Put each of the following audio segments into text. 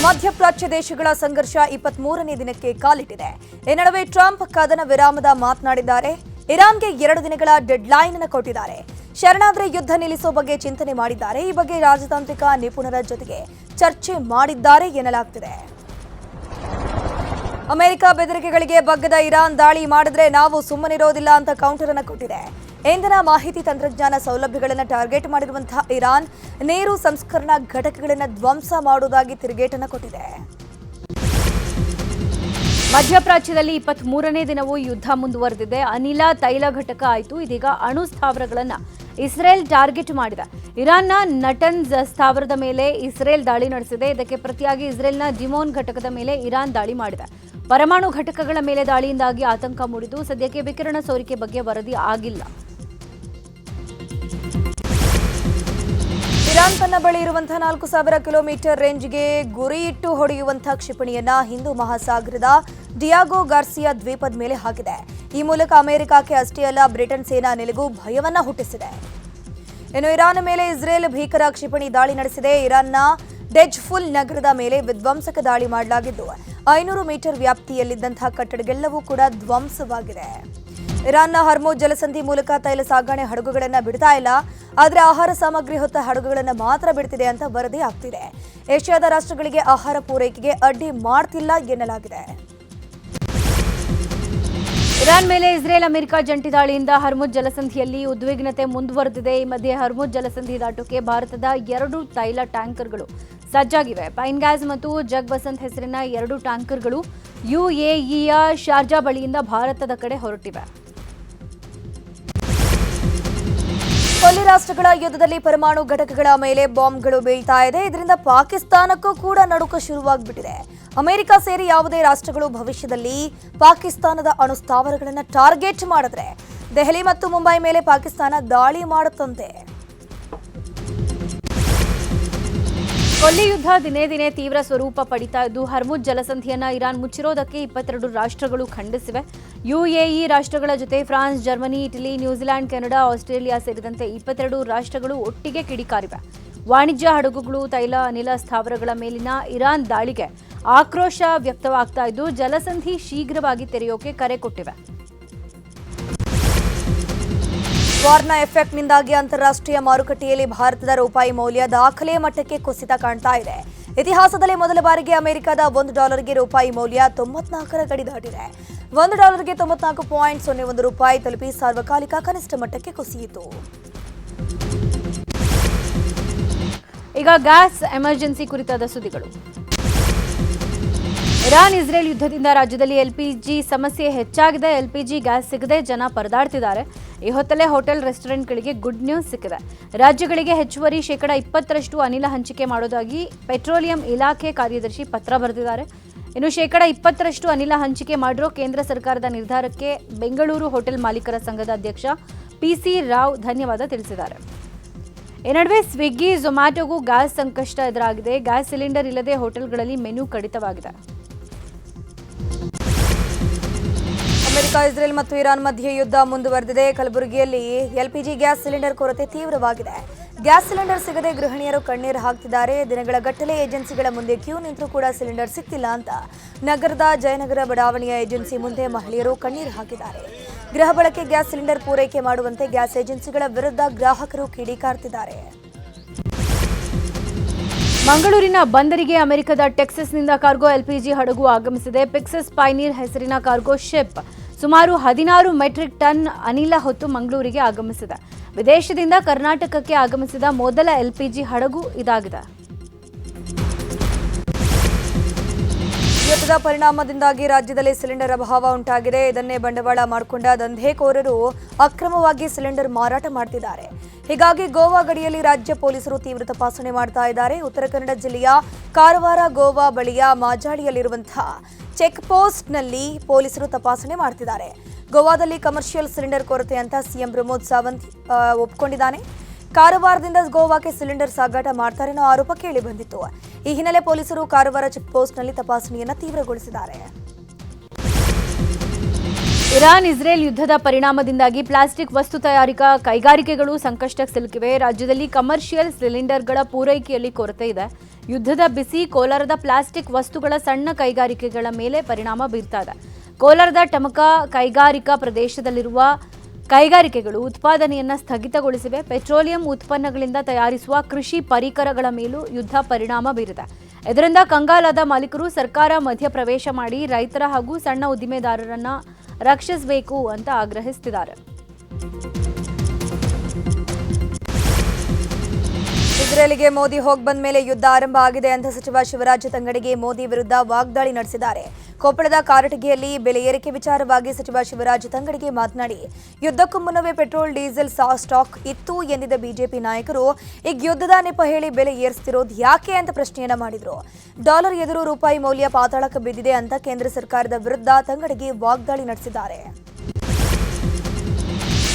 ಮಧ್ಯಪ್ರಾಚ್ಯ ದೇಶಗಳ ಸಂಘರ್ಷ 23ನೇ ದಿನಕ್ಕೆ ಕಾಲಿಟ್ಟಿದೆ. ಈ ನಡುವೆ ಟ್ರಂಪ್ ಕದನ ವಿರಾಮದ ಮಾತನಾಡಿದ್ದಾರೆ. ಇರಾನ್ಗೆ 2 ದಿನಗಳ ಡೆಡ್ಲೈನ್ ಅನ್ನು ಕೊಟ್ಟಿದ್ದಾರೆ. ಶರಣಾದ್ರೆ ಯುದ್ಧ ನಿಲ್ಲಿಸೋ ಬಗ್ಗೆ ಚಿಂತನೆ ಮಾಡಿದ್ದಾರೆ. ಈ ಬಗ್ಗೆ ರಾಜತಾಂತ್ರಿಕ ನಿಪುಣರ ಜೊತೆಗೆ ಚರ್ಚೆ ಮಾಡಿದ್ದಾರೆ ಎನ್ನಲಾಗ್ತಿದೆ. ಅಮೆರಿಕ ಬೆದರಿಕೆಗಳಿಗೆ ಬಗ್ಗದ ಇರಾನ್ ದಾಳಿ ಮಾಡಿದ್ರೆ ನಾವು ಸುಮ್ಮನಿರೋದಿಲ್ಲ ಅಂತ ಕೌಂಟರ್ ಅನ್ನು ಕೊಟ್ಟಿದೆ. ಇಂಧನ ಮಾಹಿತಿ ತಂತ್ರಜ್ಞಾನ ಸೌಲಭ್ಯಗಳನ್ನು ಟಾರ್ಗೆಟ್ ಮಾಡಿರುವಂತಹ ಇರಾನ್ ನೀರು ಸಂಸ್ಕರಣಾ ಘಟಕಗಳನ್ನು ಧ್ವಂಸ ಮಾಡುವುದಾಗಿ ತಿರುಗೇಟನ್ನು ಕೊಟ್ಟಿದೆ. ಮಧ್ಯಪ್ರಾಚ್ಯದಲ್ಲಿ 23ನೇ ದಿನವೂ ಯುದ್ಧ ಮುಂದುವರೆದಿದೆ. ಅನಿಲ ತೈಲ ಘಟಕ ಆಯಿತು. ಇದೀಗ ಅಣು ಸ್ಥಾವರಗಳನ್ನು ಇಸ್ರೇಲ್ ಟಾರ್ಗೆಟ್ ಮಾಡಿದೆ. ಇರಾನ್ನ ನಟನ್ಸ್ ಸ್ಥಾವರದ ಮೇಲೆ ಇಸ್ರೇಲ್ ದಾಳಿ ನಡೆಸಿದೆ. ಇದಕ್ಕೆ ಪ್ರತಿಯಾಗಿ ಇಸ್ರೇಲ್ನ ಡಿಮೋನ್ ಘಟಕದ ಮೇಲೆ ಇರಾನ್ ದಾಳಿ ಮಾಡಿದೆ. ಪರಮಾಣು ಘಟಕಗಳ ಮೇಲೆ ದಾಳಿಯಿಂದಾಗಿ ಆತಂಕ ಮೂಡಿದ್ದು ಸದ್ಯಕ್ಕೆ ವಿಕಿರಣ ಸೋರಿಕೆ ಬಗ್ಗೆ ವರದಿ ಆಗಿಲ್ಲ. ಇರಾನ್ ತನ್ನ ಬಳಿ ಇರುವಂತಹ 4000 ಕಿಲೋಮೀಟರ್ ರೇಂಜ್ಗೆ ಗುರಿ ಇಟ್ಟು ಹೊಡೆಯುವಂತಹ ಕ್ಷಿಪಣಿಯನ್ನ ಹಿಂದೂ ಮಹಾಸಾಗರದ ಡಿಯಾಗೋ ಗಾರ್ಸಿಯಾ ದ್ವೀಪದ ಮೇಲೆ ಹಾಕಿದೆ. ಈ ಮೂಲಕ ಅಮೆರಿಕಕ್ಕೆ ಅಷ್ಟೇ ಅಲ್ಲ, ಬ್ರಿಟನ್ ಸೇನಾ ನೆಲೆಗೂ ಭಯವನ್ನ ಹುಟ್ಟಿಸಿದೆ. ಇನ್ನು ಇರಾನ್ ಮೇಲೆ ಇಸ್ರೇಲ್ ಭೀಕರ ಕ್ಷಿಪಣಿ ದಾಳಿ ನಡೆಸಿದೆ. ಇರಾನ್ನ ಡೆಜ್ಫುಲ್ ನಗರದ ಮೇಲೆ ವಿಧ್ವಂಸಕ ದಾಳಿ ಮಾಡಲಾಗಿದ್ದು 500 ಮೀಟರ್ ವ್ಯಾಪ್ತಿಯಲ್ಲಿದ್ದಂತಹ ಕಟ್ಟಡಗಳೆಲ್ಲವೂ ಕೂಡ ಧ್ವಂಸವಾಗಿದೆ. ಇರಾನ್ನ ಹರ್ಮುಜ್ ಜಲಸಂಧಿ ಮೂಲಕ ತೈಲ ಸಾಗಣೆ ಹಡಗುಗಳನ್ನು ಬಿಡ್ತಾ ಇಲ್ಲ, ಆದರೆ ಆಹಾರ ಸಾಮಗ್ರಿ ಹೊತ್ತ ಹಡಗುಗಳನ್ನು ಮಾತ್ರ ಬಿಡ್ತಿದೆ ಅಂತ ವರದಿ ಆಗ್ತಿದೆ. ಏಷ್ಯಾದ ರಾಷ್ಟ್ರಗಳಿಗೆ ಆಹಾರ ಪೂರೈಕೆಗೆ ಅಡ್ಡಿ ಮಾಡ್ತಿಲ್ಲ ಎನ್ನಲಾಗಿದೆ. ಇರಾನ್ ಮೇಲೆ ಇಸ್ರೇಲ್ ಅಮೆರಿಕ ಜಂಟಿ ದಾಳಿಯಿಂದ ಹರ್ಮುಜ್ ಜಲಸಂಧಿಯಲ್ಲಿ ಉದ್ವಿಗ್ನತೆ ಮುಂದುವರೆದಿದೆ. ಈ ಮಧ್ಯೆ ಹರ್ಮುಜ್ ಜಲಸಂಧಿ ದಾಟೋಕೆ ಭಾರತದ 2 ತೈಲ ಟ್ಯಾಂಕರ್ಗಳು ಸಜ್ಜಾಗಿವೆ. ಪೈನ್ ಗ್ಯಾಸ್ ಮತ್ತು ಜಗ್ ಬಸಂತ್ ಹೆಸರಿನ 2 ಟ್ಯಾಂಕರ್ಗಳು ಯುಎಇಯ ಶಾರ್ಜಾ ಬಳಿಯಿಂದ ಭಾರತದ ಕಡೆ ಹೊರಟಿವೆ. ಕೊಲ್ಲಿ ರಾಷ್ಟ್ರಗಳ ಯುದ್ಧದಲ್ಲಿ ಪರಮಾಣು ಘಟಕಗಳ ಮೇಲೆ ಬಾಂಬ್ಗಳು ಬೀಳ್ತಾ ಇದೆ. ಇದರಿಂದ ಪಾಕಿಸ್ತಾನಕ್ಕೂ ಕೂಡ ನಡುಕ ಶುರುವಾಗ್ಬಿಟ್ಟಿದೆ. ಅಮೆರಿಕ ಸೇರಿ ಯಾವುದೇ ರಾಷ್ಟ್ರಗಳು ಭವಿಷ್ಯದಲ್ಲಿ ಪಾಕಿಸ್ತಾನದ ಅಣು ಸ್ಥಾವರಗಳನ್ನು ಟಾರ್ಗೆಟ್ ಮಾಡಿದ್ರೆ ದೆಹಲಿ ಮತ್ತು ಮುಂಬೈ ಮೇಲೆ ಪಾಕಿಸ್ತಾನ ದಾಳಿ ಮಾಡುತ್ತಂತೆ. ಕೊಲ್ಲಿ ಯುದ್ಧ ದಿನೇ ದಿನೇ ತೀವ್ರ ಸ್ವರೂಪ ಪಡಿತಾ ಇದ್ದು ಹರ್ಮುಜ್ ಜಲಸಂಧಿಯನ್ನ ಇರಾನ್ ಮುಚ್ಚಿರೋದಕ್ಕೆ 22 ರಾಷ್ಟ್ರಗಳು ಖಂಡಿಸಿವೆ. ಯುಎಇ ರಾಷ್ಟ್ರಗಳ ಜೊತೆ France, Germany, Italy, New Zealand, Canada, Australia ಸೇರಿದಂತೆ 22 ರಾಷ್ಟ್ರಗಳು ಒಟ್ಟಿಗೆ ಕಿಡಿಕಾರಿವೆ. ವಾಣಿಜ್ಯ ಹಡಗುಗಳು, ತೈಲ ಅನಿಲ ಸ್ಥಾವರಗಳ ಮೇಲಿನ ಇರಾನ್ ದಾಳಿಗೆ ಆಕ್ರೋಶ ವ್ಯಕ್ತವಾಗ್ತಾ ಇದ್ದು ಜಲಸಂಧಿ ಶೀಘ್ರವಾಗಿ ತೆರೆಯೋಕೆ ಕರೆ ಕೊಟ್ಟಿವೆ. ವಾರ್ನ ಎಫೆಕ್ಟ್ನಿಂದಾಗಿ ಅಂತಾರಾಷ್ಟ್ರೀಯ ಮಾರುಕಟ್ಟೆಯಲ್ಲಿ ಭಾರತದ ರೂಪಾಯಿ ಮೌಲ್ಯ ದಾಖಲೆ ಮಟ್ಟಕ್ಕೆ ಕುಸಿತ ಕಾಣ್ತಾ ಇದೆ. ಇತಿಹಾಸದಲ್ಲಿ ಮೊದಲ ಬಾರಿಗೆ ಅಮೆರಿಕದ $1ಗೆ ರೂಪಾಯಿ ಮೌಲ್ಯ 94ರ ಗಡಿ ದಾಟಿದೆ. $1ಗೆ 94.01 ರೂಪಾಯಿ ತಲುಪಿ ಸಾರ್ವಕಾಲಿಕ ಕನಿಷ್ಠ ಮಟ್ಟಕ್ಕೆ ಕುಸಿಯಿತು. ಈಗ ಗ್ಯಾಸ್ ಎಮರ್ಜೆನ್ಸಿ ಕುರಿತಾದ ಸುದ್ದಿಗಳು. ಇರಾನ್ ಇಸ್ರೇಲ್ ಯುದ್ಧದಿಂದ ರಾಜ್ಯದಲ್ಲಿ ಎಲ್ಪಿಜಿ ಸಮಸ್ಯೆ ಹೆಚ್ಚಾಗಿದೆ. ಎಲ್ಪಿಜಿ ಗ್ಯಾಸ್ ಸಿಗದೆ ಜನ ಪರದಾಡ್ತಿದ್ದಾರೆ. ಈ ಹೊತ್ತಲ್ಲೇ ಹೋಟೆಲ್, ರೆಸ್ಟೋರೆಂಟ್ಗಳಿಗೆ ಗುಡ್ ನ್ಯೂಸ್ ಸಿಕ್ಕಿದೆ. ರಾಜ್ಯಗಳಿಗೆ ಹೆಚ್ಚುವರಿ 20% ಅನಿಲ ಹಂಚಿಕೆ ಮಾಡೋದಾಗಿ ಪೆಟ್ರೋಲಿಯಂ ಇಲಾಖೆ ಕಾರ್ಯದರ್ಶಿ ಪತ್ರ ಬರೆದಿದ್ದಾರೆ. ಇನ್ನು 20% ಅನಿಲ ಹಂಚಿಕೆ ಮಾಡಿರೋ ಕೇಂದ್ರ ಸರ್ಕಾರದ ನಿರ್ಧಾರಕ್ಕೆ ಬೆಂಗಳೂರು ಹೋಟೆಲ್ ಮಾಲೀಕರ ಸಂಘದ ಅಧ್ಯಕ್ಷ ಪಿಸಿ ರಾವ್ ಧನ್ಯವಾದ ತಿಳಿಸಿದ್ದಾರೆ. ಈ ನಡುವೆ ಸ್ವಿಗ್ಗಿ, ಝೊಮ್ಯಾಟೊಗೂ ಗ್ಯಾಸ್ ಸಂಕಷ್ಟ ಎದುರಾಗಿದೆ. ಗ್ಯಾಸ್ ಸಿಲಿಂಡರ್ ಇಲ್ಲದೆ ಹೋಟೆಲ್ಗಳಲ್ಲಿ ಮೆನು ಕಡಿತವಾಗಿದೆ. ಅಮೆರಿಕ, ಇಸ್ರೇಲ್ ಮತ್ತು ಇರಾನ್ ಮಧ್ಯೆ ಯುದ್ಧ ಮುಂದುವರೆದಿದೆ. ಕಲಬುರಗಿಯಲ್ಲಿ ಎಲ್ಪಿಜಿ ಗ್ಯಾಸ್ ಸಿಲಿಂಡರ್ ಕೊರತೆ ತೀವ್ರವಾಗಿದೆ. ಗ್ಯಾಸ್ ಸಿಲಿಂಡರ್ ಸಿಗದೆ ಗೃಹಿಣಿಯರು ಕಣ್ಣೀರು ಹಾಕ್ತಿದ್ದಾರೆ. ದಿನಗಳ ಗಟ್ಟಲೆ ಏಜೆನ್ಸಿಗಳ ಮುಂದೆ ಕ್ಯೂ ನಿಂತರೂ ಕೂಡ ಸಿಲಿಂಡರ್ ಸಿಗ್ತಿಲ್ಲ ಅಂತ ನಗರದ ಜಯನಗರ ಬಡಾವಣೆಯ ಏಜೆನ್ಸಿ ಮುಂದೆ ಮಹಿಳೆಯರು ಕಣ್ಣೀರು ಹಾಕಿದ್ದಾರೆ. ಗೃಹ ಬಳಕೆ ಗ್ಯಾಸ್ ಸಿಲಿಂಡರ್ ಪೂರೈಕೆ ಮಾಡುವಂತೆ ಗ್ಯಾಸ್ ಏಜೆನ್ಸಿಗಳ ವಿರುದ್ಧ ಗ್ರಾಹಕರು ಕಿಡಿಕಾರ್ತಿದ್ದಾರೆ. ಮಂಗಳೂರಿನ ಬಂದರಿಗೆ ಅಮೆರಿಕದ ಟೆಕ್ಸಸ್ನಿಂದ ಕಾರ್ಗೋ ಎಲ್ಪಿಜಿ ಹಡಗು ಆಗಮಿಸಿದೆ. ಪಿಕ್ಸಸ್ ಪೈನೀರ್ ಹೆಸರಿನ ಕಾರ್ಗೋ ಶಿಪ್ ಸುಮಾರು 16 ಮೆಟ್ರಿಕ್ ಟನ್ ಅನಿಲ ಹೊತ್ತು ಮಂಗಳೂರಿಗೆ ಆಗಮಿಸಿದೆ. ವಿದೇಶದಿಂದ ಕರ್ನಾಟಕಕ್ಕೆ ಆಗಮಿಸಿದ ಮೊದಲ ಎಲ್ಪಿಜಿ ಹಡಗು ಇದಾಗಿದೆ. ಯುದ್ಧದ ಪರಿಣಾಮದಿಂದಾಗಿ ರಾಜ್ಯದಲ್ಲಿ ಸಿಲಿಂಡರ್ ಅಭಾವ ಉಂಟಾಗಿದೆ. ಇದನ್ನೇ ಬಂಡವಾಳ ಮಾಡಿಕೊಂಡ ದಂಧೆಕೋರರು ಅಕ್ರಮವಾಗಿ ಸಿಲಿಂಡರ್ ಮಾರಾಟ ಮಾಡ್ತಿದ್ದಾರೆ. ಹೀಗಾಗಿ ಗೋವಾ ಗಡಿಯಲ್ಲಿ ರಾಜ್ಯ ಪೊಲೀಸರು ತೀವ್ರ ತಪಾಸಣೆ ಮಾಡ್ತಾ ಇದ್ದಾರೆ. ಉತ್ತರ ಕನ್ನಡ ಜಿಲ್ಲೆಯ ಕಾರವಾರ ಗೋವಾ ಬಳಿಯ ಮಾಜಾಳಿಯಲ್ಲಿರುವಂತಹ ಚೆಕ್ ಪೋಸ್ಟ್ನಲ್ಲಿ ಪೊಲೀಸರು ತಪಾಸಣೆ ಮಾಡ್ತಿದ್ದಾರೆ. ಗೋವಾದಲ್ಲಿ ಕಮರ್ಷಿಯಲ್ ಸಿಲಿಂಡರ್ ಕೊರತೆ ಅಂತ ಸಿಎಂ ಪ್ರಮೋದ್ ಸಾವಂತ್ ಒಪ್ಪಿಕೊಂಡಿದ್ದಾನೆ. ಕಾರವಾರದಿಂದ ಗೋವಾಕ್ಕೆ ಸಿಲಿಂಡರ್ ಸಾಗಾಟ ಮಾಡ್ತಾರೆ ಅನ್ನೋ ಆರೋಪ ಕೇಳಿ ಬಂದಿತ್ತು. ಈ ಹಿನ್ನೆಲೆ ಪೊಲೀಸರು ಕಾರವಾರ ಚೆಕ್ ಪೋಸ್ಟ್ನಲ್ಲಿ ತಪಾಸಣೆಯನ್ನು ತೀವ್ರಗೊಳಿಸಿದ್ದಾರೆ. ಇರಾನ್ ಇಸ್ರೇಲ್ ಯುದ್ಧದ ಪರಿಣಾಮದಿಂದಾಗಿ ಪ್ಲಾಸ್ಟಿಕ್ ವಸ್ತು ತಯಾರಿಕಾ ಕೈಗಾರಿಕೆಗಳು ಸಂಕಷ್ಟಕ್ಕೆ ಸಿಲುಕಿವೆ. ರಾಜ್ಯದಲ್ಲಿ ಕಮರ್ಷಿಯಲ್ ಸಿಲಿಂಡರ್ಗಳ ಪೂರೈಕೆಯಲ್ಲಿ ಕೊರತೆ ಇದೆ. ಯುದ್ಧದ ಬಿಸಿ ಕೋಲಾರದ ಪ್ಲಾಸ್ಟಿಕ್ ವಸ್ತುಗಳ ಸಣ್ಣ ಕೈಗಾರಿಕೆಗಳ ಮೇಲೆ ಪರಿಣಾಮ ಬೀರ್ತಾ ಇದೆ. ಕೋಲಾರದ ಟಮಕ ಕೈಗಾರಿಕಾ ಪ್ರದೇಶದಲ್ಲಿರುವ ಕೈಗಾರಿಕೆಗಳು ಉತ್ಪಾದನೆಯನ್ನು ಸ್ಥಗಿತಗೊಳಿಸಿವೆ. ಪೆಟ್ರೋಲಿಯಂ ಉತ್ಪನ್ನಗಳಿಂದ ತಯಾರಿಸುವ ಕೃಷಿ ಪರಿಕರಗಳ ಮೇಲೂ ಯುದ್ಧ ಪರಿಣಾಮ ಬೀರಿದೆ. ಇದರಿಂದ ಕಂಗಾಲಾದ ಮಾಲೀಕರು ಸರ್ಕಾರ ಮಧ್ಯಪ್ರವೇಶ ಮಾಡಿ ರೈತರ ಹಾಗೂ ಸಣ್ಣ ಉದ್ದಿಮೆದಾರರನ್ನ ರಕ್ಷಿಸಬೇಕು ಅಂತ ಆಗ್ರಹಿಸುತ್ತಿದ್ದಾರೆ. ಇಸ್ರೇಲ್ಗೆ ಮೋದಿ ಹೋಗಿ ಬಂದ ಮೇಲೆ ಯುದ್ಧ ಆರಂಭ ಆಗಿದೆ ಅಂತ ಸಚಿವ ಶಿವರಾಜ್ ತಂಗಡಗಿ ಮೋದಿ ವಿರುದ್ಧ ವಾಗ್ದಾಳಿ ನಡೆಸಿದ್ದಾರೆ. ಕೊಪ್ಪಳದ ಕಾರಟಗಿಯಲ್ಲಿ ಬೆಲೆ ಏರಿಕೆ ವಿಚಾರವಾಗಿ ಸಚಿವ ಶಿವರಾಜ್ ತಂಗಡಗಿ ಮಾತನಾಡಿ, ಯುದ್ಧಕ್ಕೂ ಮುನ್ನವೇ ಪೆಟ್ರೋಲ್ ಡೀಸೆಲ್ ಸ್ಟಾಕ್ ಇತ್ತು ಎಂದಿದ್ದ ಬಿಜೆಪಿ ನಾಯಕರು ಈಗ ಯುದ್ಧದ ನೆಪ ಹೇಳಿ ಬೆಲೆ ಏರಿಸ್ತಿರೋದು ಯಾಕೆ ಅಂತ ಪ್ರಶ್ನೆಯನ್ನ ಮಾಡಿದ್ರು. ಡಾಲರ್ ಎದುರು ರೂಪಾಯಿ ಮೌಲ್ಯ ಪಾತಾಳಕ್ಕೆ ಬಿದ್ದಿದೆ ಅಂತ ಕೇಂದ್ರ ಸರ್ಕಾರದ ವಿರುದ್ಧ ತಂಗಡಗಿ ವಾಗ್ದಾಳಿ ನಡೆಸಿದ್ದಾರೆ.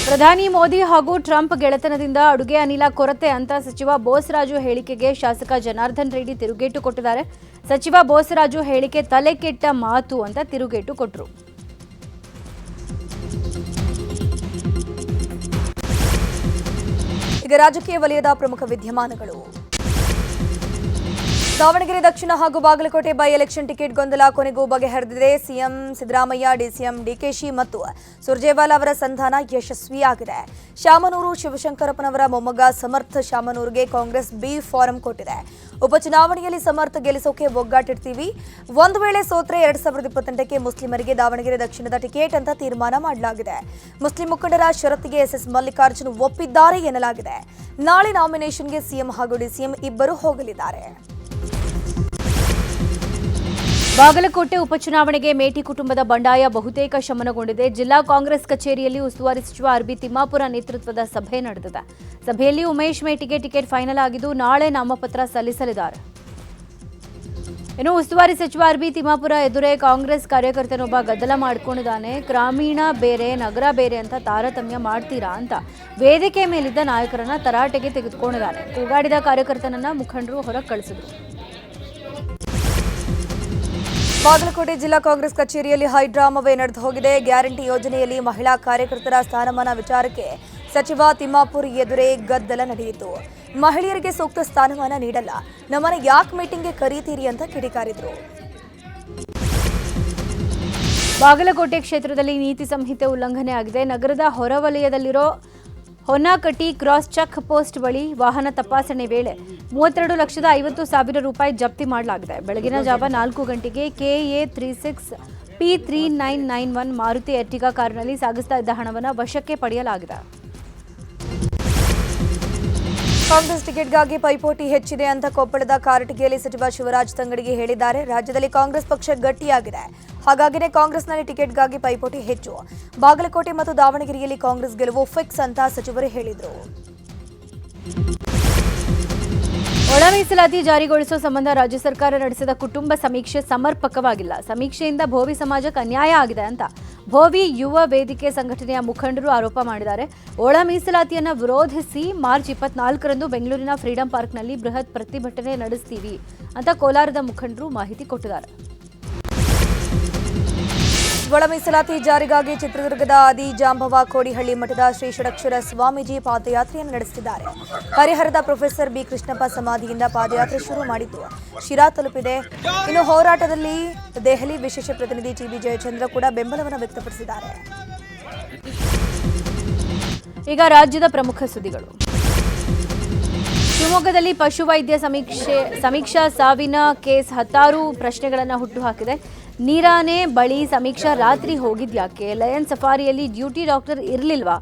ಪ್ರಧಾನಿ ಮೋದಿ ಹಾಗೂ ಟ್ರಂಪ್ ಗೆಳೆತನದಿಂದ ಅಡುಗೆ ಅನಿಲ ಕೊರತೆ ಅಂತ ಸಚಿವ ಬೋಸರಾಜು ಹೇಳಿಕೆಗೆ ಶಾಸಕ ಜನಾರ್ದನ್ ರೆಡ್ಡಿ ತಿರುಗೇಟು ಕೊಟ್ಟಿದ್ದಾರೆ. ಸಚಿವ ಬೋಸರಾಜು ಹೇಳಿಕೆ ತಲೆ ಕೆಟ್ಟ ಮಾತು ಅಂತ ತಿರುಗೇಟು ಕೊಟ್ಟರು. ಈಗ ರಾಜಕೀಯ ವಲಯದ ಪ್ರಮುಖ ವಿದ್ಯಮಾನಗಳು. ದಾವಣಗೆರೆ ದಕ್ಷಿಣ ಹಾಗೂ ಬಾಗಲಕೋಟೆ ಬೈ ಎಲೆಕ್ಷನ್ ಟಿಕೆಟ್ ಗೊಂದಲ ಕೊನೆಗೂ ಬಗೆಹರಿದಿದೆ. ಸಿಎಂ ಸಿದ್ದರಾಮಯ್ಯ, ಡಿಸಿಎಂ ಡಿಕೆಶಿ ಮತ್ತು ಸುರ್ಜೇವಾಲಾ ಅವರ ಸಂಧಾನ ಯಶಸ್ವಿಯಾಗಿದೆ. ಶಾಮನೂರು ಶಿವಶಂಕರಪ್ಪನವರ ಮೊಮ್ಮಗ ಸಮರ್ಥ ಶಾಮನೂರಿಗೆ ಕಾಂಗ್ರೆಸ್ ಬಿ ಫಾರಂ ಕೊಟ್ಟಿದೆ. ಉಪಚುನಾವಣೆಯಲ್ಲಿ ಸಮರ್ಥ ಗೆಲ್ಲಿಸೋಕೆ ಒಗ್ಗಾಟಿಡ್ತೀವಿ. ಒಂದು ವೇಳೆ ಸೋತ್ರೆ 2028ಕ್ಕೆ ಮುಸ್ಲಿಮರಿಗೆ ದಾವಣಗೆರೆ ದಕ್ಷಿಣದ ಟಿಕೆಟ್ ಅಂತ ತೀರ್ಮಾನ ಮಾಡಲಾಗಿದೆ. ಮುಸ್ಲಿಂ ಮುಖಂಡರ ಷರತ್ತಿಗೆ ಎಸ್ಎಸ್ ಮಲ್ಲಿಕಾರ್ಜುನ್ ಒಪ್ಪಿದ್ದಾರೆ ಎನ್ನಲಾಗಿದೆ. ನಾಳೆ ನಾಮಿನೇಷನ್ಗೆ ಸಿಎಂ ಹಾಗೂ ಡಿಸಿಎಂ ಇಬ್ಬರು ಹೋಗಲಿದ್ದಾರೆ. ಬಾಗಲಕೋಟೆ ಉಪಚುನಾವಣೆಗೆ ಮೇಟಿ ಕುಟುಂಬದ ಬಂಡಾಯ ಬಹುತೇಕ ಶಮನಗೊಂಡಿದೆ. ಜಿಲ್ಲಾ ಕಾಂಗ್ರೆಸ್ ಕಚೇರಿಯಲ್ಲಿ ಉಸ್ತುವಾರಿ ಸಚಿವ ಆರ್ಬಿ ತಿಮ್ಮಾಪುರ ನೇತೃತ್ವದ ಸಭೆ ನಡೆದಿದೆ. ಸಭೆಯಲ್ಲಿ ಉಮೇಶ್ ಮೇಟಿಗೆ ಟಿಕೆಟ್ ಫೈನಲ್ ಆಗಿದ್ದು ನಾಳೆ ನಾಮಪತ್ರ ಸಲ್ಲಿಸಲಿದ್ದಾರೆ. ಇನ್ನು ಉಸ್ತುವಾರಿ ಸಚಿವ ಆರ್ಬಿ ತಿಮ್ಮಾಪುರ ಎದುರೇ ಕಾಂಗ್ರೆಸ್ ಕಾರ್ಯಕರ್ತನೊಬ್ಬ ಗದ್ದಲ ಮಾಡಿಕೊಂಡಿದ್ದಾನೆ. ಗ್ರಾಮೀಣ ಬೇರೆ ನಗರ ಬೇರೆ ಅಂತ ತಾರತಮ್ಯ ಮಾಡ್ತೀರಾ ಅಂತ ವೇದಿಕೆ ಮೇಲಿದ್ದ ನಾಯಕರನ್ನ ತರಾಟೆಗೆ ತೆಗೆದುಕೊಂಡಿದ್ದಾನೆ. ಕೂಗಾಡಿದ ಕಾರ್ಯಕರ್ತನನ್ನ ಮುಖಂಡರು ಹೊರಗೆ ಕಳಿಸಿದರು. ಬಾಗಲಕೋಟೆ ಜಿಲ್ಲಾ ಕಾಂಗ್ರೆಸ್ ಕಚೇರಿಯಲ್ಲಿ ಹೈಡ್ರಾಮವೇ ನಡೆದು ಹೋಗಿದೆ. ಗ್ಯಾರಂಟಿ ಯೋಜನೆಯಲ್ಲಿ ಮಹಿಳಾ ಕಾರ್ಯಕರ್ತರ ಸ್ಥಾನಮಾನ ವಿಚಾರಕ್ಕೆ ಸಚಿವ ತಿಮ್ಮಾಪುರ್ ಎದುರೇ ಗದ್ದಲ ನಡೆಯಿತು. ಮಹಿಳೆಯರಿಗೆ ಸೂಕ್ತ ಸ್ಥಾನಮಾನ ನೀಡಲ್ಲ, ನಮ್ಮನ್ನ ಯಾಕೆ ಮೀಟಿಂಗ್ಗೆ ಕರೀತೀರಿ ಅಂತ ಕಿಡಿಕಾರಿದ್ರು. ಬಾಗಲಕೋಟೆ ಕ್ಷೇತ್ರದಲ್ಲಿ ನೀತಿ ಸಂಹಿತೆ ಉಲ್ಲಂಘನೆ ಆಗಿದೆ. ನಗರದ ಹೊರವಲಯದಲ್ಲಿರೋ ಹೊನ್ನಾಕಟ್ಟಿ ಕ್ರಾಸ್ ಚೆಕ್ ಪೋಸ್ಟ್ ಬಳಿ ವಾಹನ ತಪಾಸಣೆ ವೇಳೆ 32,50,000 ರೂಪಾಯಿ ಜಪ್ತಿ ಮಾಡಲಾಗಿದೆ. ಬೆಳಗಿನ ಜಾವ 4 ಗಂಟೆಗೆ KA 36 P3991 ಮಾರುತಿ ಎರ್ಟಿಗಾ ಕಾರಿನಲ್ಲಿ ಸಾಗಿಸ್ತಾ ಇದ್ದ ಹಣವನ್ನು ವಶಕ್ಕೆ ಪಡೆಯಲಾಗಿದೆ. ಕಾಂಗ್ರೆಸ್ ಟಿಕೆಟ್ಗಾಗಿ ಪೈಪೋಟಿ ಹೆಚ್ಚಿದೆ ಅಂತ ಕೊಪ್ಪಳದ ಕಾರಟಗಿಯಲ್ಲಿ ಸಚಿವ ಶಿವರಾಜ್ ತಂಗಡಗಿ ಹೇಳಿದ್ದಾರೆ. ರಾಜ್ಯದಲ್ಲಿ ಕಾಂಗ್ರೆಸ್ ಪಕ್ಷ ಗಟ್ಟಿಯಾಗಿದೆ, ಹಾಗಾಗಿನೇ ಕಾಂಗ್ರೆಸ್ನಲ್ಲಿ ಟಿಕೆಟ್ಗಾಗಿ ಪೈಪೋಟಿ ಹೆಚ್ಚು. ಬಾಗಲಕೋಟೆ ಮತ್ತು ದಾವಣಗೆರೆಯಲ್ಲಿ ಕಾಂಗ್ರೆಸ್ ಗೆಲುವು ಫಿಕ್ಸ್ ಅಂತ ಸಚಿವರು ಹೇಳಿದರು. ಒಳ ಮೀಸಲಾತಿ ಜಾರಿಗೊಳಿಸುವ ಸಂಬಂಧ ರಾಜ್ಯ ಸರ್ಕಾರ ನಡೆಸಿದ ಕುಟುಂಬ ಸಮೀಕ್ಷೆ ಸಮರ್ಪಕವಾಗಿಲ್ಲ. ಸಮೀಕ್ಷೆಯಿಂದ ಭೋವಿ ಸಮಾಜಕ್ಕೆ ಅನ್ಯಾಯ ಆಗಿದೆ ಅಂತ ಭೋವಿ ಯುವ ವೇದಿಕೆ ಸಂಘಟನೆಯ ಮುಖಂಡರು ಆರೋಪ ಮಾಡಿದ್ದಾರೆ. ಒಳ ಮೀಸಲಾತಿಯನ್ನು ವಿರೋಧಿಸಿ ಮಾರ್ಚ್ 24ರಂದು ಬೆಂಗಳೂರಿನ ಫ್ರೀಡಂ ಪಾರ್ಕ್ನಲ್ಲಿ ಬೃಹತ್ ಪ್ರತಿಭಟನೆ ನಡೆಸ್ತೀವಿ ಅಂತ ಕೋಲಾರದ ಮುಖಂಡರು ಮಾಹಿತಿ ಕೊಟ್ಟಿದ್ದಾರೆ. ಒಳ ಮೀಸಲಾತಿ ಜಾರಿಗಾಗಿ ಚಿತ್ರದುರ್ಗದ ಆದಿಜಾಂಬವ ಕೋಡಿಹಳ್ಳಿ ಮಠದ ಶ್ರೀ ಷಡಕ್ಷರ ಸ್ವಾಮೀಜಿ ಪಾದಯಾತ್ರೆಯನ್ನು ನಡೆಸುತ್ತಿದ್ದಾರೆ. ಹರಿಹರದ ಪ್ರೊಫೆಸರ್ ಬಿ ಕೃಷ್ಣಪ್ಪ ಸಮಾಧಿಯಿಂದ ಪಾದಯಾತ್ರೆ ಶುರು ಮಾಡಿದ್ದು ಶಿರಾ ತಲುಪಿದೆ. ಇನ್ನು ಹೋರಾಟದಲ್ಲಿ ದೆಹಲಿ ವಿಶೇಷ ಪ್ರತಿನಿಧಿ ಟಿಬಿ ಜಯಚಂದ್ರ ಕೂಡ ಬೆಂಬಲವನ್ನು ವ್ಯಕ್ತಪಡಿಸಿದ್ದಾರೆ. ಈಗ ರಾಜ್ಯದ ಪ್ರಮುಖ ಸುದ್ದಿಗಳು. ಶಿವಮೊಗ್ಗದಲ್ಲಿ ಪಶುವೈದ್ಯ ಸಮೀಕ್ಷಾ ಸಾವಿನ ಕೇಸ್ 16 ಪ್ರಶ್ನೆಗಳನ್ನು ಹುಟ್ಟುಹಾಕಿದೆ. ನೀರಾನೆ ಬಳಿ ಸಮೀಕ್ಷಾ ರಾತ್ರಿ ಹೋಗಿದ್ಯಾಕೆ? ಲಯನ್ ಸಫಾರಿಯಲ್ಲಿ ಡ್ಯೂಟಿ ಡಾಕ್ಟರ್ ಇರಲಿಲ್ವಾ?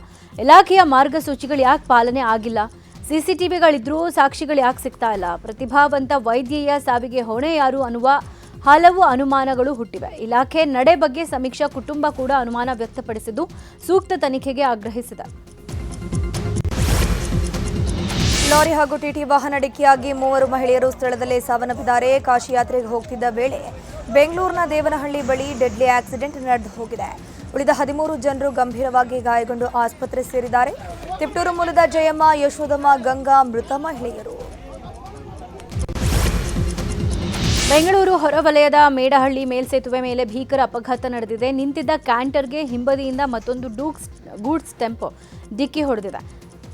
ಇಲಾಖೆಯ ಮಾರ್ಗಸೂಚಿಗಳು ಯಾಕೆ ಪಾಲನೆ ಆಗಿಲ್ಲ? ಸಿಸಿಟಿವಿಗಳಿದ್ರೂ ಸಾಕ್ಷಿಗಳು ಯಾಕೆ ಸಿಗ್ತಾ ಇಲ್ಲ? ಪ್ರತಿಭಾವಂತ ವೈದ್ಯೆಯ ಸಾವಿಗೆ ಹೊಣೆ ಯಾರು ಅನ್ನುವ ಹಲವು ಅನುಮಾನಗಳು ಹುಟ್ಟಿವೆ. ಇಲಾಖೆ ನಡೆ ಬಗ್ಗೆ ಸಮೀಕ್ಷಾ ಕುಟುಂಬ ಕೂಡ ಅನುಮಾನ ವ್ಯಕ್ತಪಡಿಸಿದ್ದು ಸೂಕ್ತ ತನಿಖೆಗೆ ಆಗ್ರಹಿಸಿದೆ. ಲಾರಿ ಹಾಗೂ ಟಿಟಿ ವಾಹನ ಡಿಕ್ಕಿಯಾಗಿ 3 ಮಹಿಳೆಯರು ಸ್ಥಳದಲ್ಲೇ ಸಾವನ್ನಪ್ಪಿದ್ದಾರೆ. ಕಾಶಿ ಯಾತ್ರೆಗೆ ಹೋಗ್ತಿದ್ದ ವೇಳೆ ಬೆಂಗಳೂರಿನ ದೇವನಹಳ್ಳಿ ಬಳಿ ಡೆಡ್ಲಿ ಆಕ್ಸಿಡೆಂಟ್ ನಡೆದು ಹೋಗಿದೆ. ಉಳಿದ 13 ಜನರು ಗಂಭೀರವಾಗಿ ಗಾಯಗೊಂಡು ಆಸ್ಪತ್ರೆ ಸೇರಿದ್ದಾರೆ. ತಿಪ್ಟೂರು ಮೂಲದ ಜಯಮ್ಮ, ಯಶೋದಮ್ಮ, ಗಂಗಾ ಮೃತ ಮಹಿಳೆಯರು. ಬೆಂಗಳೂರು ಹೊರವಲಯದ ಮೇಡಹಳ್ಳಿ ಮೇಲ್ಸೇತುವೆ ಮೇಲೆ ಭೀಕರ ಅಪಘಾತ ನಡೆದಿದೆ. ನಿಂತಿದ್ದ ಕ್ಯಾಂಟರ್ಗೆ ಹಿಂಬದಿಯಿಂದ ಮತ್ತೊಂದು ಗೂಡ್ಸ್ ಟೆಂಪೋ ಡಿಕ್ಕಿ ಹೊಡೆದಿದೆ.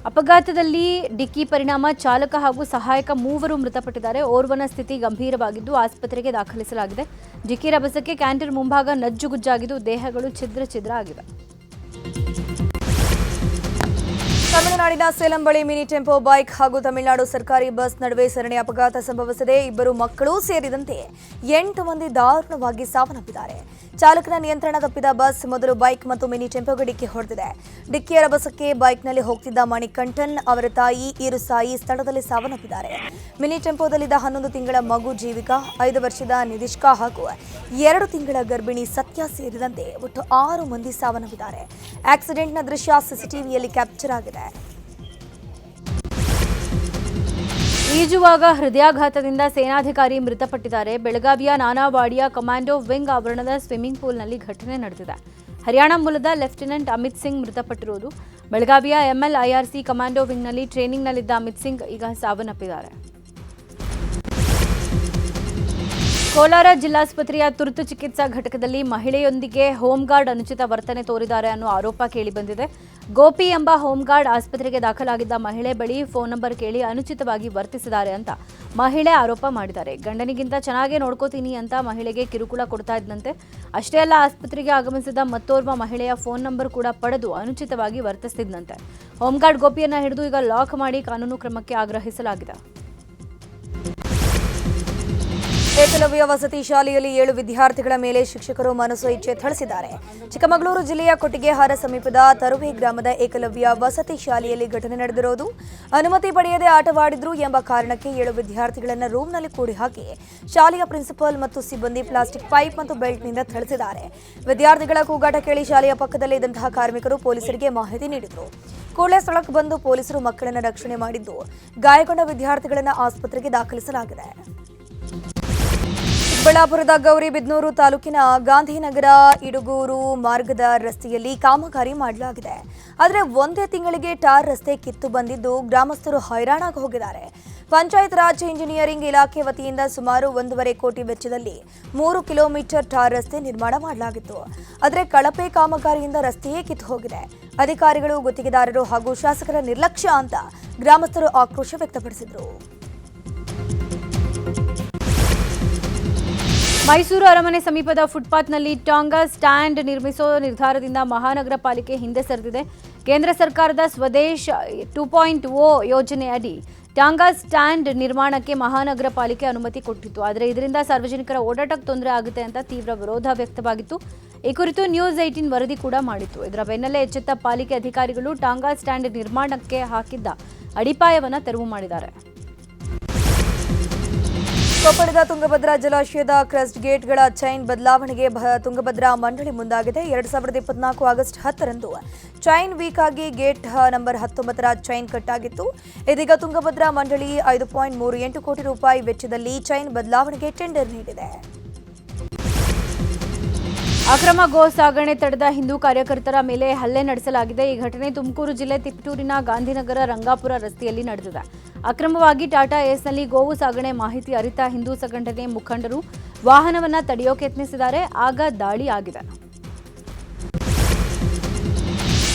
ಅಪಘಾತದಲ್ಲಿ ಡಿಕ್ಕಿ ಪರಿಣಾಮ ಚಾಲಕ ಹಾಗೂ ಸಹಾಯಕ ಮೂವರು ಮೃತಪಟ್ಟಿದ್ದಾರೆ. ಓರ್ವನ ಸ್ಥಿತಿ ಗಂಭೀರವಾಗಿದ್ದು ಆಸ್ಪತ್ರೆಗೆ ದಾಖಲಿಸಲಾಗಿದೆ. ಡಿಕ್ಕಿ ರಭಸಕ್ಕೆ ಕ್ಯಾಂಟರ್ ಮುಂಭಾಗ ನಜ್ಜುಗುಜ್ಜಾಗಿದ್ದು ದೇಹಗಳು ಛಿದ್ರ ಆಗಿವೆ. ತಮಿಳುನಾಡಿನ ಸೇಲಂ ಬಳಿ ಮಿನಿ ಟೆಂಪೋ ಬೈಕ್ ಹಾಗೂ ತಮಿಳುನಾಡು ಸರ್ಕಾರಿ ಬಸ್ ನಡುವೆ ಸರಣಿ ಅಪಘಾತ ಸಂಭವಿಸಿದೆ. ಇಬ್ಬರು ಮಕ್ಕಳು ಸೇರಿದಂತೆ 8 ಮಂದಿ ದಾರುಣವಾಗಿ ಸಾವನ್ನಪ್ಪಿದ್ದಾರೆ. ಚಾಲಕನ ನಿಯಂತ್ರಣ ತಪ್ಪಿದ ಬಸ್ ಮೊದಲು ಬೈಕ್ ಮತ್ತು ಮಿನಿ ಟೆಂಪೋಗೆ ಡಿಕ್ಕಿ ಹೊಡೆದಿದೆ. ಡಿಕ್ಕಿಯ ರಭಸಕ್ಕೆ ಬೈಕ್ನಲ್ಲಿ ಹೋಗ್ತಿದ್ದ ಮಣಿಕಂಠನ್ ಅವರ ತಾಯಿ ಈರುಸಾಯಿ ಸ್ಥಳದಲ್ಲಿ ಸಾವನ್ನಪ್ಪಿದ್ದಾರೆ. ಮಿನಿ ಟೆಂಪೋದಲ್ಲಿದ್ದ 11 ತಿಂಗಳ ಮಗು ಜೀವಿಕಾ, 5 ವರ್ಷದ ನಿದಿಷ್ಕಾ ಹಾಗೂ 2 ತಿಂಗಳ ಗರ್ಭಿಣಿ ಸತ್ಯ ಸೇರಿದಂತೆ ಒಟ್ಟು 6 ಮಂದಿ ಸಾವನ್ನಪ್ಪಿದ್ದಾರೆ. ಆಕ್ಸಿಡೆಂಟ್ನ ದೃಶ್ಯ ಸಿಸಿಟಿವಿಯಲ್ಲಿ ಕ್ಯಾಪ್ಚರ್ ಆಗಿದೆ. ಈಜುವಾಗ ಹೃದಯಾಘಾತದಿಂದ ಸೇನಾಧಿಕಾರಿ ಮೃತಪಟ್ಟಿದ್ದಾರೆ. ಬೆಳಗಾವಿಯ ನಾನಾವಾಡಿಯ ಕಮಾಂಡೋ ವಿಂಗ್ ಆವರಣದ ಸ್ವಿಮ್ಮಿಂಗ್ ಪೂಲ್ನಲ್ಲಿ ಘಟನೆ ನಡೆದಿದೆ. ಹರಿಯಾಣ ಮೂಲದ ಲೆಫ್ಟಿನೆಂಟ್ ಅಮಿತ್ ಸಿಂಗ್ ಮೃತಪಟ್ಟಿರುವುದು. ಬೆಳಗಾವಿಯ MLIRC ಕಮಾಂಡೋ ವಿಂಗ್ನಲ್ಲಿ ಟ್ರೈನಿಂಗ್ನಲ್ಲಿದ್ದ ಅಮಿತ್ ಸಿಂಗ್ ಈಗ ಸಾವನ್ನಪ್ಪಿದ್ದಾರೆ. ಕೋಲಾರ ಜಿಲ್ಲಾಸ್ಪತ್ರೆಯ ತುರ್ತು ಚಿಕಿತ್ಸಾ ಘಟಕದಲ್ಲಿ ಮಹಿಳೆಯೊಂದಿಗೆ ಹೋಂಗಾರ್ಡ್ ಅನುಚಿತ ವರ್ತನೆ ತೋರಿದ್ದಾರೆ ಅನ್ನೋ ಆರೋಪ ಕೇಳಿಬಂದಿದೆ. ಗೋಪಿ ಎಂಬ ಹೋಂಗಾರ್ಡ್ ಆಸ್ಪತ್ರೆಗೆ ದಾಖಲಾಗಿದ್ದ ಮಹಿಳೆ ಬಳಿ ಫೋನ್ ನಂಬರ್ ಕೇಳಿ ಅನುಚಿತವಾಗಿ ವರ್ತಿಸಿದ್ದಾರೆ ಅಂತ ಮಹಿಳೆ ಆರೋಪ ಮಾಡಿದ್ದಾರೆ. ಗಂಡನಿಗಿಂತ ಚೆನ್ನಾಗೇ ನೋಡ್ಕೋತೀನಿ ಅಂತ ಮಹಿಳೆಗೆ ಕಿರುಕುಳ ಕೊಡ್ತಾ ಇದ್ದಂತೆ. ಅಷ್ಟೇ ಅಲ್ಲ, ಆಸ್ಪತ್ರೆಗೆ ಆಗಮಿಸಿದ ಮತ್ತೋರ್ವ ಮಹಿಳೆಯ ಫೋನ್ ನಂಬರ್ ಕೂಡ ಪಡೆದು ಅನುಚಿತವಾಗಿ ವರ್ತಿಸಿದ್ದಂತೆ. ಹೋಂಗಾರ್ಡ್ ಗೋಪಿಯನ್ನ ಹಿಡಿದು ಈಗ ಲಾಕ್ ಮಾಡಿ ಕಾನೂನು ಕ್ರಮಕ್ಕೆ ಆಗ್ರಹಿಸಲಾಗಿದೆ. ಏಕಲವ್ಯ ವಸತಿ ಶಾಲೆಯಲ್ಲಿ 7 ವಿದ್ಯಾರ್ಥಿಗಳ ಮೇಲೆ ಶಿಕ್ಷಕರು ಮನಸೋ ಇಚ್ಛೆ ಥಳಿಸಿದ್ದಾರೆ. ಚಿಕ್ಕಮಗಳೂರು ಜಿಲ್ಲೆಯ ಕೊಟ್ಟಿಗೆಹಾರ ಸಮೀಪದ ತರುವೆ ಗ್ರಾಮದ ಏಕಲವ್ಯ ವಸತಿ ಶಾಲೆಯಲ್ಲಿ ಘಟನೆ ನಡೆದಿರೋದು. ಅನುಮತಿ ಪಡೆಯದೆ ಆಟವಾಡಿದ್ರು ಎಂಬ ಕಾರಣಕ್ಕೆ 7 ವಿದ್ಯಾರ್ಥಿಗಳನ್ನು ರೂಮ್ನಲ್ಲಿ ಕೂಡಿ ಹಾಕಿ ಶಾಲೆಯ ಪ್ರಿನ್ಸಿಪಾಲ್ ಮತ್ತು ಸಿಬ್ಬಂದಿ ಪ್ಲಾಸ್ಟಿಕ್ ಪೈಪ್ ಮತ್ತು ಬೆಲ್ಟ್ನಿಂದ ಥಳಿಸಿದ್ದಾರೆ. ವಿದ್ಯಾರ್ಥಿಗಳ ಕೂಗಾಟ ಕೇಳಿ ಶಾಲೆಯ ಪಕ್ಕದಲ್ಲೇ ಇದ್ದಂತಹ ಕಾರ್ಮಿಕರು ಪೊಲೀಸರಿಗೆ ಮಾಹಿತಿ ನೀಡಿದರು. ಕೂಡಲೇ ಸ್ಥಳಕ್ಕೆ ಬಂದು ಪೊಲೀಸರು ಮಕ್ಕಳನ್ನು ರಕ್ಷಣೆ ಮಾಡಿದ್ದು, ಗಾಯಗೊಂಡ ವಿದ್ಯಾರ್ಥಿಗಳನ್ನು ಆಸ್ಪತ್ರೆಗೆ ದಾಖಲಿಸಲಾಗಿದೆ. ಚಿಕ್ಕಬಳ್ಳಾಪುರದ ಗೌರಿಬಿದನೂರು ತಾಲೂಕಿನ ಗಾಂಧಿನಗರ ಇಡುಗೂರು ಮಾರ್ಗದ ರಸ್ತೆಯಲ್ಲಿ ಕಾಮಗಾರಿ ಮಾಡಲಾಗಿದೆ. ಆದರೆ ಒಂದೇ ತಿಂಗಳಿಗೆ ಟಾರ್ ರಸ್ತೆ ಕಿತ್ತು ಬಂದಿದ್ದು ಗ್ರಾಮಸ್ಥರು ಹೈರಾಣಾಗಿ ಹೋಗಿದ್ದಾರೆ. ಪಂಚಾಯತ್ ರಾಜ್ ಇಂಜಿನಿಯರಿಂಗ್ ಇಲಾಖೆ ವತಿಯಿಂದ ಸುಮಾರು 1.5 ಕೋಟಿ ವೆಚ್ಚದಲ್ಲಿ 3 ಕಿಲೋಮೀಟರ್ ಟಾರ್ ರಸ್ತೆ ನಿರ್ಮಾಣ ಮಾಡಲಾಗಿತ್ತು. ಆದರೆ ಕಳಪೆ ಕಾಮಗಾರಿಯಿಂದ ರಸ್ತೆಯೇ ಕಿತ್ತು ಹೋಗಿದೆ. ಅಧಿಕಾರಿಗಳು, ಗುತ್ತಿಗೆದಾರರು ಹಾಗೂ ಶಾಸಕರ ನಿರ್ಲಕ್ಷ್ಯ ಅಂತ ಗ್ರಾಮಸ್ಥರು ಆಕ್ರೋಶ ವ್ಯಕ್ತಪಡಿಸಿದರು. ಮೈಸೂರು ಅರಮನೆ ಸಮೀಪದ ಫುಟ್ಪಾತ್ನಲ್ಲಿ ಟಾಂಗಾ ಸ್ಟ್ಯಾಂಡ್ ನಿರ್ಮಿಸೋ ನಿರ್ಧಾರದಿಂದ ಮಹಾನಗರ ಪಾಲಿಕೆ ಹಿಂದೆ ಸರಿದಿದೆ. ಕೇಂದ್ರ ಸರ್ಕಾರದ ಸ್ವದೇಶ್ 2.0 ಯೋಜನೆಯಡಿ ಟಾಂಗಾ ಸ್ಟ್ಯಾಂಡ್ ನಿರ್ಮಾಣಕ್ಕೆ ಮಹಾನಗರ ಪಾಲಿಕೆ ಅನುಮತಿ ಕೊಟ್ಟಿತ್ತು. ಆದರೆ ಇದರಿಂದ ಸಾರ್ವಜನಿಕರ ಓಡಾಟಕ್ಕೆ ತೊಂದರೆ ಆಗುತ್ತೆ ಅಂತ ತೀವ್ರ ವಿರೋಧ ವ್ಯಕ್ತವಾಗಿತ್ತು. ಈ ಕುರಿತು ನ್ಯೂಸ್ 18 ವರದಿ ಕೂಡ ಮಾಡಿತ್ತು. ಇದರ ಬೆನ್ನಲ್ಲೇ ಎಚ್ಚೆತ್ತ ಪಾಲಿಕೆ ಅಧಿಕಾರಿಗಳು ಟಾಂಗಾ ಸ್ಟ್ಯಾಂಡ್ ನಿರ್ಮಾಣಕ್ಕೆ ಹಾಕಿದ್ದ ಅಡಿಪಾಯವನ್ನು ತೆರವು ಮಾಡಿದ್ದಾರೆ. ಕೊಪ್ಪಳದ ತುಂಗಭದ್ರಾ ಜಲಾಶಯದ ಕ್ರಸ್ಟ್ ಗೇಟ್ಗಳ ಚೈನ್ ಬದಲಾವಣೆಗೆ ತುಂಗಭದ್ರಾ ಮಂಡಳಿ ಮುಂದಾಗಿದೆ. 2024 ಆಗಸ್ಟ್ 10ರಂದು ಚೈನ್ ವೀಕ್ ಆಗಿ ಗೇಟ್ ನಂಬರ್ 19ರ ಚೈನ್ ಕಟ್ ಆಗಿತ್ತು. ಇದೀಗ ತುಂಗಭದ್ರಾ ಮಂಡಳಿ 5.38 ಕೋಟಿ ರೂಪಾಯಿ ವೆಚ್ಚದಲ್ಲಿ ಚೈನ್ ಬದಲಾವಣೆಗೆ ಟೆಂಡರ್ ನೀಡಿದೆ. ಅಕ್ರಮ ಗೋ ಸಾಗಣೆ ತಡೆದ ಹಿಂದೂ ಕಾರ್ಯಕರ್ತರ ಮೇಲೆ ಹಲ್ಲೆ ನಡೆಸಲಾಗಿದೆ. ಈ ಘಟನೆ ತುಮಕೂರು ಜಿಲ್ಲೆ ತಿಪಟೂರಿನ ಗಾಂಧಿನಗರ ರಂಗಾಪುರ ರಸ್ತೆಯಲ್ಲಿ ನಡೆದಿದೆ. ಅಕ್ರಮವಾಗಿ ಟಾಟಾ ಏಸ್ನಲ್ಲಿ ಗೋವು ಸಾಗಣೆ ಮಾಹಿತಿ ಅರಿತ ಹಿಂದೂ ಸಂಘಟನೆ ಮುಖಂಡರು ವಾಹನವನ್ನು ತಡೆಯೋಕೆ ಯತ್ನಿಸಿದ್ದಾರೆ. ಆಗ ದಾಳಿ ಆಗಿದೆ.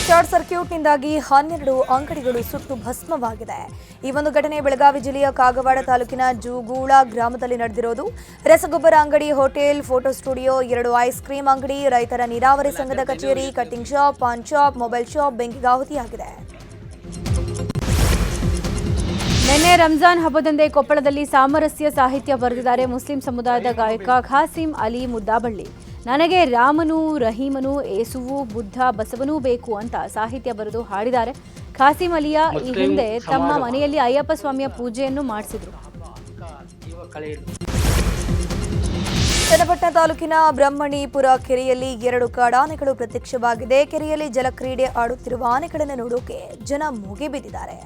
ಶಾರ್ಟ್ ಸರ್ಕ್ಯೂಟ್ನಿಂದಾಗಿ 12 ಅಂಗಡಿಗಳು ಸುಟ್ಟು ಭಸ್ಮವಾಗಿದೆ. ಈ ಒಂದು ಘಟನೆ ಬೆಳಗಾವಿ ಜಿಲ್ಲೆಯ ಕಾಗವಾಡ ತಾಲೂಕಿನ ಜೂಗೂಳ ಗ್ರಾಮದಲ್ಲಿ ನಡೆದಿರೋದು. ರಸಗೊಬ್ಬರ ಅಂಗಡಿ, hotel, photo studio, 2 ice cream ಅಂಗಡಿ, ರೈತರ ನೀರಾವರಿ ಸಂಘದ ಕಚೇರಿ, cutting shop, PAN shop, mobile shop ಬೆಂಕಿಗೆ ಆಹುತಿಯಾಗಿದೆ. ನಿನ್ನೆ ರಂಜಾನ್ ಹಬ್ಬದಂದೇ ಕೊಪ್ಪಳದಲ್ಲಿ ಸಾಮರಸ್ಯ ಸಾಹಿತ್ಯ ಬರೆದಿದ್ದಾರೆ ಮುಸ್ಲಿಂ ಸಮುದಾಯದ ಗಾಯಕ ಖಾಸಿಂ ಅಲಿ ಮುದ್ದಾಬಳ್ಳಿ. ನನಗೆ ರಾಮನು, ರಹೀಮನು, ಏಸುವು, ಬುದ್ಧ, ಬಸವನೂ ಬೇಕು ಅಂತ ಸಾಹಿತ್ಯ ಬರೆದು ಹಾಡಿದ್ದಾರೆ. ಖಾಸಿಂ ಅಲಿಯ ಈ ಹಿಂದೆ ತಮ್ಮ ಮನೆಯಲ್ಲಿ ಅಯ್ಯಪ್ಪ ಸ್ವಾಮಿಯ ಪೂಜೆಯನ್ನು ಮಾಡಿಸಿದ್ರು. ಚನ್ನಪಟ್ಟಣ ತಾಲೂಕಿನ ಬ್ರಹ್ಮಣಿಪುರ ಕೆರೆಯಲ್ಲಿ 2 ಕಾಡಾನೆಗಳು ಪ್ರತ್ಯಕ್ಷವಾಗಿದೆ. ಕೆರೆಯಲ್ಲಿ ಜಲಕ್ರೀಡೆ ಆಡುತ್ತಿರುವ ಆನೆಗಳನ್ನು ನೋಡೋಕೆ ಜನ ಮುಗಿಬಿದ್ದಿದ್ದಾರೆ.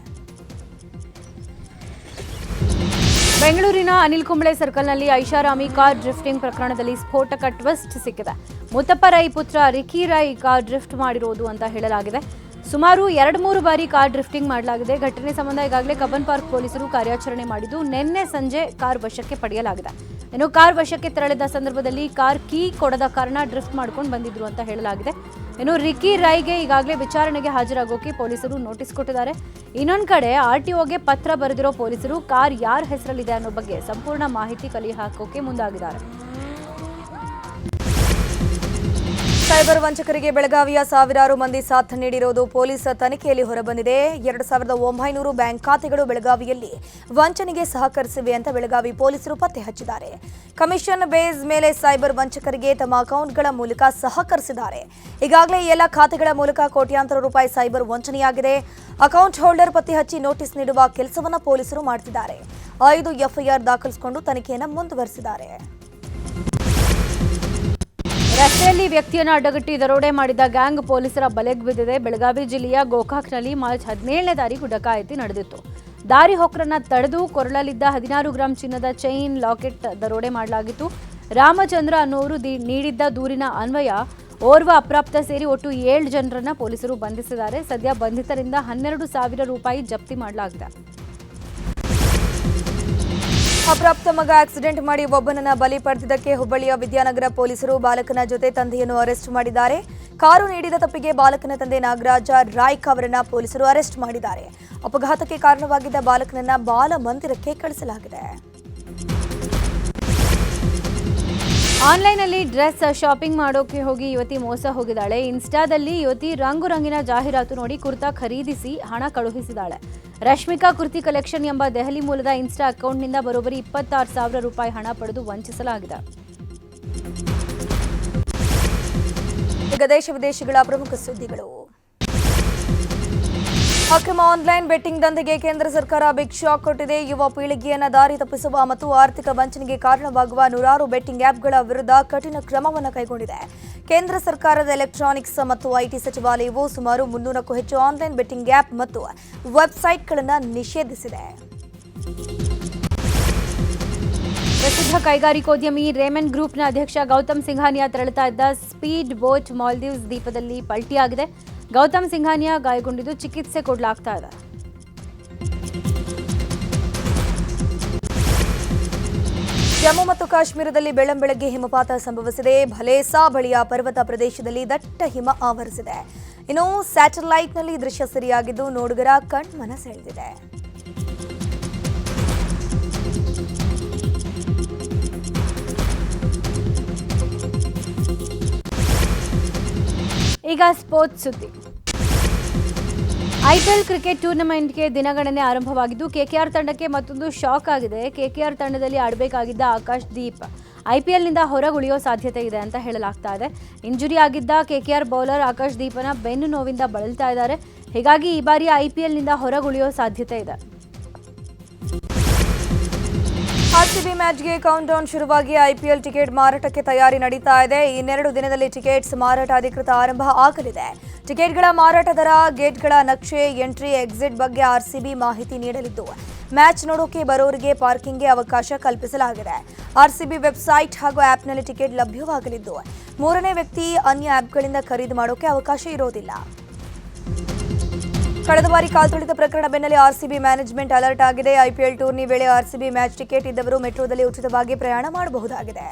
ಬೆಂಗಳೂರಿನ ಅನಿಲ್ ಕುಂಬ್ಳೆ ಸರ್ಕಲ್ನಲ್ಲಿ ಐಷಾರಾಮಿ ಕಾರ್ ಡ್ರಿಫ್ಟಿಂಗ್ ಪ್ರಕರಣದಲ್ಲಿ ಸ್ಫೋಟಕ ಟ್ವಿಸ್ಟ್ ಸಿಕ್ಕಿದೆ. ಮುತ್ತಪ್ಪ ರೈ ಪುತ್ರ ರಿಕಿ ರೈ ಕಾರ್ ಡ್ರಿಫ್ಟ್ ಮಾಡಿರೋದು ಅಂತ ಹೇಳಲಾಗಿದೆ. ಸುಮಾರು 2-3 ಬಾರಿ ಕಾರ್ ಡ್ರಿಫ್ಟಿಂಗ್ ಮಾಡಲಾಗಿದೆ. ಘಟನೆ ಸಂಬಂಧ ಈಗಾಗಲೇ ಕಬ್ಬನ್ ಪಾರ್ಕ್ ಪೊಲೀಸರು ಕಾರ್ಯಾಚರಣೆ ಮಾಡಿದ್ದು ನಿನ್ನೆ ಸಂಜೆ ಕಾರ್ ವಶಕ್ಕೆ ಪಡೆಯಲಾಗಿದೆ. ಇನ್ನು ಕಾರ್ ವಶಕ್ಕೆ ತೆರಳಿದ ಸಂದರ್ಭದಲ್ಲಿ ಕಾರ್ ಕೀ ಕೊಡದ ಕಾರಣ ಡ್ರಿಫ್ಟ್ ಮಾಡ್ಕೊಂಡು ಬಂದಿದ್ರು ಅಂತ ಹೇಳಲಾಗಿದೆ. ಇನ್ನು ರಿಕಿ ರೈಗೆ ಈಗಾಗಲೇ ವಿಚಾರಣೆಗೆ ಹಾಜರಾಗೋಕೆ ಪೊಲೀಸರು ನೋಟಿಸ್ ಕೊಟ್ಟಿದ್ದಾರೆ. ಇನ್ನೊಂದು ಕಡೆ ಆರ್ಟಿಒಗೆ ಪತ್ರ ಬರೆದಿರೋ ಪೊಲೀಸರು ಕಾರ್ ಯಾರ ಹೆಸರಲ್ಲಿದೆ ಅನ್ನೋ ಬಗ್ಗೆ ಸಂಪೂರ್ಣ ಮಾಹಿತಿ ಕಲೆ ಹಾಕೋಕೆ ಮುಂದಾಗಿದ್ದಾರೆ. ಸೈಬರ್ ವಂಚಕರಿಗೆ ಬೆಳಗಾವಿಯ ಸಾವಿರಾರು ಮಂದಿ ಸಾಥ್ ನೀಡಿರುವುದು ಪೊಲೀಸ್ ತನಿಖೆಯಲ್ಲಿ ಹೊರಬಂದಿದೆ. 2900 ಬ್ಯಾಂಕ್ ಖಾತೆಗಳು ಬೆಳಗಾವಿಯಲ್ಲಿ ವಂಚನೆಗೆ ಸಹಕರಿಸಿವೆ ಅಂತ ಬೆಳಗಾವಿ ಪೊಲೀಸರು ಪತ್ತೆ ಹಚ್ಚಿದ್ದಾರೆ. ಕಮಿಷನ್ ಬೇಸ್ ಮೇಲೆ ಸೈಬರ್ ವಂಚಕರಿಗೆ ತಮ್ಮ ಅಕೌಂಟ್ಗಳ ಮೂಲಕ ಸಹಕರಿಸಿದ್ದಾರೆ. ಈಗಾಗಲೇ ಎಲ್ಲ ಖಾತೆಗಳ ಮೂಲಕ ಕೋಟ್ಯಾಂತರ ರೂಪಾಯಿ ಸೈಬರ್ ವಂಚನೆಯಾಗಿದೆ. ಅಕೌಂಟ್ ಹೋಲ್ಡರ್ ಪತ್ತೆ ಹಚ್ಚಿ ನೋಟಿಸ್ ನೀಡುವ ಕೆಲಸವನ್ನು ಪೊಲೀಸರು ಮಾಡುತ್ತಿದ್ದಾರೆ. 5 ಎಫ್ಐಆರ್ ದಾಖಲಿಸಿಕೊಂಡು ತನಿಖೆಯನ್ನು ಮುಂದುವರೆಸಿದ್ದಾರೆ. ರಸ್ತೆಯಲ್ಲಿ ವ್ಯಕ್ತಿಯನ್ನು ಅಡ್ಡಗಟ್ಟಿ ದರೋಡೆ ಮಾಡಿದ ಗ್ಯಾಂಗ್ ಪೊಲೀಸರ ಬಲೆಗೆ ಬಿದ್ದಿದೆ. ಬೆಳಗಾವಿ ಜಿಲ್ಲೆಯ ಗೋಕಾಕ್ನಲ್ಲಿ ಮಾರ್ಚ್ 17ನೇ ತಾರೀಕು ಡಕಾಯಿತಿ ನಡೆದಿತ್ತು. ದಾರಿ ಹೊಕ್ಕರನ್ನ ತಡೆದು ಕೊರಳಲಿದ್ದ 16 ಗ್ರಾಂ ಚಿನ್ನದ ಚೈನ್ ಲಾಕೆಟ್ ದರೋಡೆ ಮಾಡಲಾಗಿತ್ತು. ರಾಮಚಂದ್ರ ಅನ್ನೋರು ನೀಡಿದ್ದ ದೂರಿನ ಅನ್ವಯ ಓರ್ವ ಅಪ್ರಾಪ್ತ ಸೇರಿ ಒಟ್ಟು 7 ಜನರನ್ನ ಪೊಲೀಸರು ಬಂಧಿಸಿದ್ದಾರೆ. ಸದ್ಯ ಬಂಧಿತರಿಂದ 12,000 ರೂಪಾಯಿ ಜಪ್ತಿ ಮಾಡಲಾಗಿದೆ. ಅಪ್ರಾಪ್ತ ಮಗ ಆಕ್ಸಿಡೆಂಟ್ ಮಾಡಿ ಒಬ್ಬನನ್ನ ಬಲಿ ಪಡೆದಿದ್ದಕ್ಕೆ ಹುಬ್ಬಳ್ಳಿಯ ವಿದ್ಯಾನಗರ ಪೊಲೀಸರು ಬಾಲಕನ ಜೊತೆ ತಂದೆಯನ್ನು ಅರೆಸ್ಟ್ ಮಾಡಿದ್ದಾರೆ. ಕಾರು ನೀಡಿದ ತಪ್ಪಿಗೆ ಬಾಲಕನ ತಂದೆ ನಾಗರಾಜ ರಾಯ್ಕ್ ಅವರನ್ನ ಪೊಲೀಸರು ಅರೆಸ್ಟ್ ಮಾಡಿದ್ದಾರೆ. ಅಪಘಾತಕ್ಕೆ ಕಾರಣವಾಗಿದ್ದ ಬಾಲಕನನ್ನ ಬಾಲ ಮಂದಿರಕ್ಕೆ ಕಳಿಸಲಾಗಿದೆ. ಆನ್ಲೈನ್ನಲ್ಲಿ ಡ್ರೆಸ್ ಶಾಪಿಂಗ್ ಮಾಡೋಕೆ ಹೋಗಿ ಯುವತಿ ಮೋಸ ಹೋಗಿದ್ದಾಳೆ. ಇನ್ಸ್ಟಾದಲ್ಲಿ ಯುವತಿ ರಂಗುರಂಗಿನ ಜಾಹೀರಾತು ನೋಡಿ ಕುರ್ತಾ ಖರೀದಿಸಿ ಹಣ ಕಳುಹಿಸಿದ್ದಾಳೆ. ರಶ್ಮಿಕಾ ಕುರ್ತಿ ಕಲೆಕ್ಷನ್ ಎಂಬ ದೆಹಲಿ ಮೂಲದ ಇನ್ಸ್ಟಾ ಅಕೌಂಟ್ನಿಂದ ಬರೋಬ್ಬರಿ 26,000 ರೂಪಾಯಿ ಹಣ ಪಡೆದು ವಂಚಿಸಲಾಗಿದೆ. ಈಗ ದೇಶ ವಿದೇಶಗಳ ಪ್ರಮುಖ ಸುದ್ದಿಗಳು. ಅಕ್ರಮ ಆನ್ಲೈನ್ ಬೆಟ್ಟಿಂಗ್ ದಂಧೆಗೆ ಕೇಂದ್ರ ಸರ್ಕಾರ ಬಿಗ್ ಶಾಕ್ ಕೊಟ್ಟಿದೆ. ಯುವ ಪೀಳಿಗೆಯನ್ನ ದಾರಿ ತಪ್ಪಿಸುವ ಮತ್ತು ಆರ್ಥಿಕ ವಂಚನೆಗೆ ಕಾರಣವಾಗುವ ನೂರಾರು ಬೆಟ್ಟಿಂಗ್ ಆ್ಯಪ್ಗಳ ವಿರುದ್ಧ ಕಠಿಣ ಕ್ರಮವನ್ನು ಕೈಗೊಂಡಿದೆ. ಕೇಂದ್ರ ಸರ್ಕಾರದ ಎಲೆಕ್ಟ್ರಾನಿಕ್ಸ್ ಮತ್ತು ಐಟಿ ಸಚಿವಾಲಯವು ಸುಮಾರು 300ಕ್ಕೂ ಹೆಚ್ಚು ಆನ್ಲೈನ್ ಬೆಟ್ಟಿಂಗ್ ಆ್ಯಪ್ ಮತ್ತು ವೆಬ್ಸೈಟ್ಗಳನ್ನು ನಿಷೇಧಿಸಿದೆ. ಪ್ರಸಿದ್ಧ ಕೈಗಾರಿಕೋದ್ಯಮಿ ರೇಮನ್ ಗ್ರೂಪ್ನ ಅಧ್ಯಕ್ಷ ಗೌತಮ್ ಸಿಂಘಾನಿಯಾ ತೆರಳುತ್ತಾ ಇದ್ದ ಸ್ಪೀಡ್ ಬೋಟ್ ಮಾಲ್ದೀವ್ಸ್ ದ್ವೀಪದಲ್ಲಿ ಪಲ್ಟಿಯಾಗಿದೆ. ಗೌತಮ್ ಸಿಂಘಾನಿಯಾ ಗಾಯಗೊಂಡಿದ್ದು ಚಿಕಿತ್ಸೆ ಕೊಡಲಾಗ್ತಾ ಇದೆ. ಜಮ್ಮು ಮತ್ತು ಕಾಶ್ಮೀರದಲ್ಲಿ ಬೆಳ್ಳಂಬೆಳಗ್ಗೆ ಹಿಮಪಾತ ಸಂಭವಿಸಿದೆ. ಭಲೇಸಾ ಬಳಿಯ ಪರ್ವತ ಪ್ರದೇಶದಲ್ಲಿ ದಟ್ಟ ಹಿಮ ಆವರಿಸಿದೆ. ಇನ್ನು ಸ್ಯಾಟಲೈಟ್ನಲ್ಲಿ ದೃಶ್ಯ ಸೆರೆಯಾಗಿದ್ದು ನೋಡುಗರ ಕಣ್ಮನ ಸೆಳೆದಿದೆ. ಈಗ ಸ್ಪೋರ್ಟ್ಸ್ ಸುದ್ದಿ. ಐಪಿಎಲ್ ಕ್ರಿಕೆಟ್ ಟೂರ್ನಮೆಂಟ್ಗೆ ದಿನಗಣನೆ ಆರಂಭವಾಗಿದ್ದು ಕೆಕೆಆರ್ ತಂಡಕ್ಕೆ ಮತ್ತೊಂದು ಶಾಕ್ ಆಗಿದೆ. ಕೆಕೆಆರ್ ತಂಡದಲ್ಲಿ ಆಡಬೇಕಾಗಿದ್ದ ಆಕಾಶ್ ದೀಪ್ ಐಪಿಎಲ್ನಿಂದ ಹೊರಗುಳಿಯೋ ಸಾಧ್ಯತೆ ಇದೆ ಅಂತ ಹೇಳಲಾಗ್ತಾ ಇದೆ. ಇಂಜುರಿ ಆಗಿದ್ದ ಕೆಕೆಆರ್ ಬೌಲರ್ ಆಕಾಶ್ ದೀಪನ ಬೆನ್ನು ನೋವಿಂದ ಬಳಲ್ತಾ ಇದ್ದಾರೆ. ಹೀಗಾಗಿ ಈ ಬಾರಿ ಐಪಿಎಲ್ನಿಂದ ಹೊರಗುಳಿಯೋ ಸಾಧ್ಯತೆ ಇದೆ. ಆರ್ಸಿಬಿ ಮ್ಯಾಚ್ಗೆ ಕೌಂಟ್ ಡೌನ್ ಶುರುವಾಗಿ ಐಪಿಎಲ್ ಟಿಕೆಟ್ ಮಾರಾಟಕ್ಕೆ ತಯಾರಿ ನಡೀತಾ ಇದೆ. ಇನ್ನೆರಡು ದಿನದಲ್ಲಿ ಟಿಕೆಟ್ಸ್ ಮಾರಾಟ ಅಧಿಕೃತ ಆರಂಭ ಆಗಲಿದೆ. ಟಿಕೆಟ್ಗಳ ಮಾರಾಟ ದರ, ಗೇಟ್ಗಳ ನಕ್ಷೆ, ಎಂಟ್ರಿ ಎಕ್ಸಿಟ್ ಬಗ್ಗೆ ಆರ್ಸಿಬಿ ಮಾಹಿತಿ ನೀಡಲಿದ್ದು ಮ್ಯಾಚ್ ನೋಡೋಕೆ ಬರೋರಿಗೆ ಪಾರ್ಕಿಂಗ್ಗೆ ಅವಕಾಶ ಕಲ್ಪಿಸಲಾಗಿದೆ. ಆರ್ಸಿಬಿ ವೆಬ್ಸೈಟ್ ಹಾಗೂ ಆ್ಯಪ್ನಲ್ಲಿ ಟಿಕೆಟ್ ಲಭ್ಯವಾಗಲಿದ್ದು ಮೂರನೇ ವ್ಯಕ್ತಿ ಅನ್ಯ ಆ್ಯಪ್ಗಳಿಂದ ಖರೀದಿ ಮಾಡೋಕೆ ಅವಕಾಶ ಇರೋದಿಲ್ಲ. ಕಳೆದ ಬಾರಿ ಕಾಲ್ತುಳಿತ ಪ್ರಕರಣ ಬೆನ್ನಲ್ಲೇ ಆರ್ಸಿಬಿ ಮ್ಯಾನೇಜ್ಮೆಂಟ್ ಅಲರ್ಟ್ ಆಗಿದೆ. ಐಪಿಎಲ್ ಟೂರ್ನಿ ವೇಳೆ ಆರ್ಸಿಬಿ ಮ್ಯಾಚ್ ಟಿಕೆಟ್ ಇದ್ದವರು ಮೆಟ್ರೋದಲ್ಲಿ ಉಚಿತವಾಗಿ ಪ್ರಯಾಣ ಮಾಡಬಹುದಾಗಿದೆ.